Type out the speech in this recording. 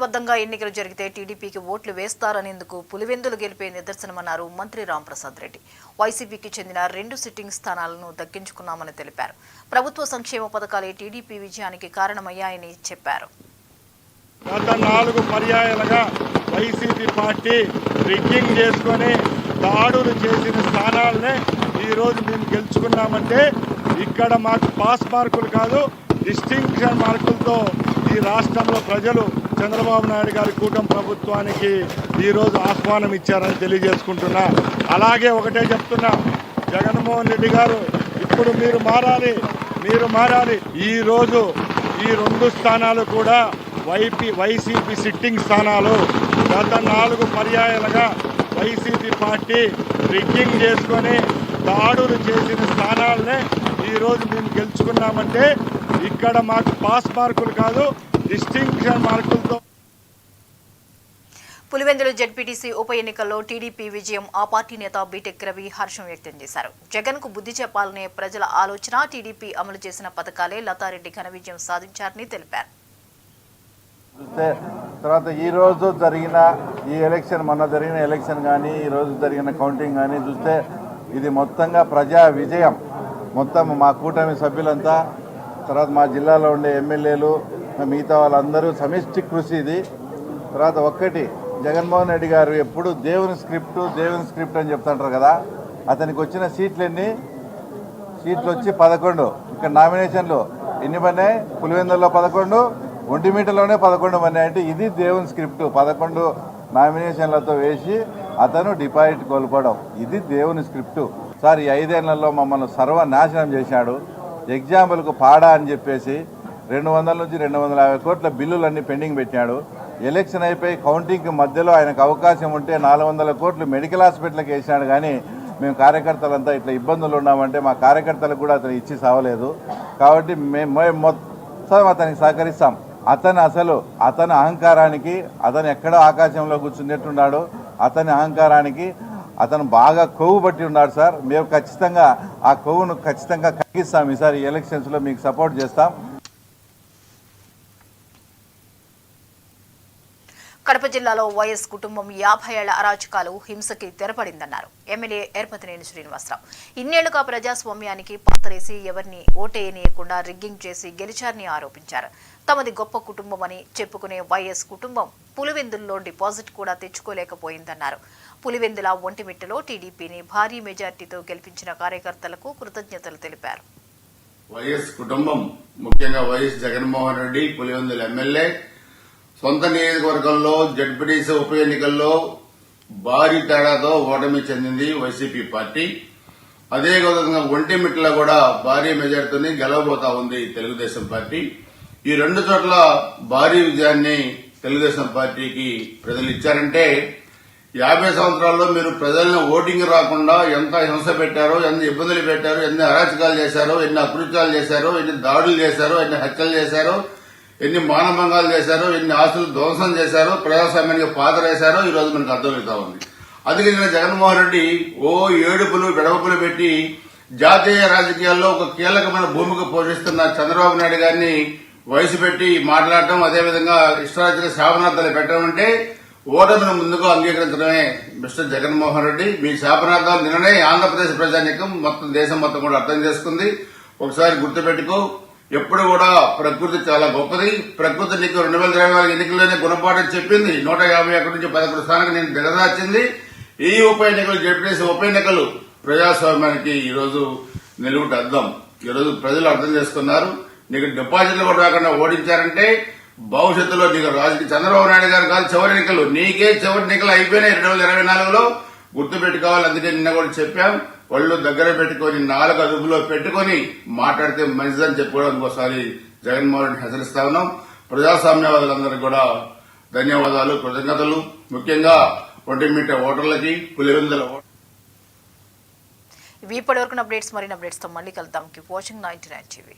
న్యాయబద్ధంగా ఎన్నికలు జరిగితే టీడీపీకి ఓట్లు వేస్తారనేందుకు పులివెందులు గెలిపే నిదర్శనమన్నారు మంత్రి రాంప్రసాద్ రెడ్డి. వైసీపీకి చెందిన 2 సిట్టింగ్ స్థానాలను దక్కించుకున్నామని తెలిపారు. ప్రభుత్వ సంక్షేమ పథకాలే టీడీపీ విజయానికి కారణమయ్యాయని చెప్పారు. గత 4 పర్యాయాలుగా వైసీపీ పార్టీ రిగ్గింగ్ చేసుకొని దాడులు చేసిన స్థానాలనే ఈరోజు మేము గెలుచుకున్నామంటే ఇక్కడ మాకు పాస్ మార్కులు కాదు, డిస్టింక్షన్ మార్కులతో ఈ రాష్ట్రంలో ప్రజలు చంద్రబాబు నాయుడు గారి కూటమి ప్రభుత్వానికి ఈరోజు ఆహ్వానం ఇచ్చారని తెలియజేసుకుంటున్నా. అలాగే ఒకటే చెప్తున్నా, జగన్మోహన్ రెడ్డి గారు ఇప్పుడు మీరు మారాలి. ఈరోజు ఈ 2 స్థానాలు కూడా వైసీపీ సిట్టింగ్ స్థానాలు. గత 4 పర్యాయాలుగా వైసీపీ పార్టీ రిగ్గింగ్ చేసుకొని దాడులు చేసిన స్థానాలనే ఈరోజు మేము గెలుచుకున్నామంటే ఇక్కడ మాకు పాస్ మార్కులు కాదు, డిస్టింక్షన్ మార్కులతో. పులివెందుల జెడ్పీటీసీ ఉప ఎన్నికల్లో టీడీపీ విజయం ఆ పార్టీ నేత బీటెక్ రవి హర్షం వ్యక్తం చేశారు. జగన్ కు బుద్ధి చెప్పాలనే ప్రజల ఆలోచన, టీడీపీ అమలు చేసిన పథకాలే లతారెడ్డి ఘన విజయం సాధించారని తెలిపారు. తర్వాత ఈ రోజు జరిగిన ఈ ఎలక్షన్, మొన్న జరిగిన ఎలక్షన్ కానీ ఈ రోజు జరిగిన కౌంటింగ్ కానీ చూస్తే ఇది మొత్తంగా ప్రజా విజయం. మొత్తం మా కూటమి సభ్యులంతా, తర్వాత మా జిల్లాలో ఉండే ఎమ్మెల్యేలు, మిగతా వాళ్ళందరూ సమిష్టి కృషి ఇది. తర్వాత ఒక్కటి, జగన్మోహన్ రెడ్డి గారు ఎప్పుడు దేవుని స్క్రిప్ట్ అని చెప్తుంటారు కదా, అతనికి వచ్చిన సీట్లు వచ్చి 11. ఇక్కడ నామినేషన్లు ఎన్ని పడినాయి? పులివెందుల్లో 11, ఒంటిమిట్టలోనే 11 పడినాయి. అంటే ఇది దేవుని స్క్రిప్ట్. 11 నామినేషన్లతో వేసి అతను డిపాజిట్ కోల్పోవడం, ఇది దేవుని స్క్రిప్టు. సార్, ఈ 5 ఏళ్లలో మమ్మల్ని సర్వనాశనం చేశాడు. ఎగ్జాంపుల్కు పాడా అని చెప్పేసి 200 నుంచి 250 కోట్ల బిల్లులన్నీ పెండింగ్ పెట్టాడు. ఎలక్షన్ అయిపోయి కౌంటింగ్కి మధ్యలో ఆయనకు అవకాశం ఉంటే 400 కోట్లు మెడికల్ హాస్పిటల్కి వేసినాడు. కానీ మేము కార్యకర్తలంతా ఇట్లా ఇబ్బందులు ఉన్నామంటే మా కార్యకర్తలకు కూడా అతను ఇచ్చి సావలేదు. కాబట్టి మేము మొత్తం అతనికి సహకరిస్తాం. అతని అహంకారానికి, అతను ఎక్కడో ఆకాశంలో కూర్చున్నట్టున్నాడు, అతని అహంకారానికి అతను బాగా కొవ్వు పట్టి ఉన్నాడు సార్. మేము ఖచ్చితంగా ఆ కొవ్వును ఖచ్చితంగా కక్కిస్తాం. ఈసారి ఎలక్షన్స్లో మీకు సపోర్ట్ చేస్తాం. కడప జిల్లాలో వైఎస్ కుటుంబం 50 ఏళ్ల అరాచకాలు, హింసకి తెరపడిందన్నారు ఎమ్మెల్యే ఎర్పతినేని శ్రీనివాసరావు. ఇన్నేళ్లుగా ప్రజాస్వామ్యానికి పాతరేసి ఎవరిని ఓటేయనీయకుండా రిగ్గింగ్ చేసి గెలిచారని ఆరోపించారు. తమది గొప్ప కుటుంబమని చెప్పుకునే వైఎస్ కుటుంబం పులివెందుల్లో డిపాజిట్ కూడా తెచ్చుకోలేకపోయిందన్నారు. పులివెందుల ఒంటిమిట్టలో టీడీపీని భారీ మెజార్టీతో గెలిపించిన కార్యకర్తలకు కృతజ్ఞతలు తెలిపారు. వైఎస్ కుటుంబం, ముఖ్యంగా వైఎస్ జగన్మోహన్ రెడ్డి పులివెందుల ఎమ్మెల్యే, సొంత నియోజకవర్గంలో జడ్పీటీసీ ఉప ఎన్నికల్లో భారీ తేడాతో ఓటమి చెందింది వైసీపీ పార్టీ. అదేవిధంగా ఒంటిమిట్టలో కూడా భారీ మెజార్టీని గెలవబోతా ఉంది తెలుగుదేశం పార్టీ. ఈ 2 చోట్ల భారీ విజయాన్ని తెలుగుదేశం పార్టీకి ప్రజలు ఇచ్చారంటే 50 సంవత్సరాల్లో మీరు ప్రజలను ఓటింగ్ రాకుండా ఎంత హింస పెట్టారో, ఎన్ని ఇబ్బందులు పెట్టారో, ఎన్ని అరాచకాలు చేశారో, ఎన్ని అకృత్యాలు చేశారో, ఎన్ని దాడులు చేశారో, ఎన్ని హత్యలు చేశారో, ఎన్ని మానభంగాలు చేశారో, ఎన్ని ఆస్తులు ధ్వంసం చేశారో, ప్రజాస్వామ్యానికి పాతరేశారో ఈ రోజు మనకు అర్థమవుతా ఉంది. అందుకే జగన్మోహన్ రెడ్డి ఏడుపులు బెడవపులు పెట్టి జాతీయ రాజకీయాల్లో ఒక కీలకమైన భూమిక పోషిస్తున్న చంద్రబాబు నాయుడు గారిని వయసు పెట్టి మాట్లాడటం, అదేవిధంగా ఇష్టారాజ్య శాపనార్థాలు పెట్టడం అంటే ఓటమిని ముందుగా అంగీకరించడమే మిస్టర్ జగన్మోహన్ రెడ్డి. మీ శాపనార్థాలు నిన్ననే ఆంధ్రప్రదేశ్ ప్రజానీకం మొత్తం దేశం మొత్తం కూడా అర్థం చేసుకుంది. ఒకసారి గుర్తుపెట్టుకో, ఎప్పుడు కూడా ప్రకృతి చాలా గొప్పది. ప్రకృతి నీకు 2024 ఎన్నికల్లోనే గుణపాఠం చెప్పింది. 151 నుంచి 11 స్థానానికి నేను దిగదార్చింది. ఈ ఉప ఎన్నికలు, జడ్పీటీసీ ఉప ఎన్నికలు ప్రజాస్వామ్యానికి ఈరోజు నిలువుట అర్థం. ఈరోజు ప్రజలు అర్థం చేసుకున్నారు. నీకు డిపాజిట్లు కూడా రాకుండా ఓడించారంటే భవిష్యత్తులో నీకు రాజకీయ చంద్రబాబు నాయుడు గారు కాదు చివరి ఎన్నికలు, నీకే చివరి ఎన్నికలు అయిపోయినాయి 2024లో. గుర్తుపెట్టుకోవాలి. అందుకే నిన్న కూడా చెప్పాం, ఒళ్ళు దగ్గర పెట్టుకుని 4 అదుపులో పెట్టుకుని మాట్లాడితే మంచిదని చెప్పుకోవడం ఇంకోసారి జగన్మోహన్ రెడ్డి హెచ్చరిస్తా ఉన్నాం. ప్రజాస్వామ్యవాదులందరికీ కూడా ధన్యవాదాలు, కృతజ్ఞతలు. ముఖ్యంగా ఒంటిమిట్ట ఓటర్లకి, పులివెందుల ఇప్పటివరకు అప్డేట్స్, మరిన్ని అప్డేట్స్ తో మళ్ళీ కలుద్దాం. Keep watching 99 TV.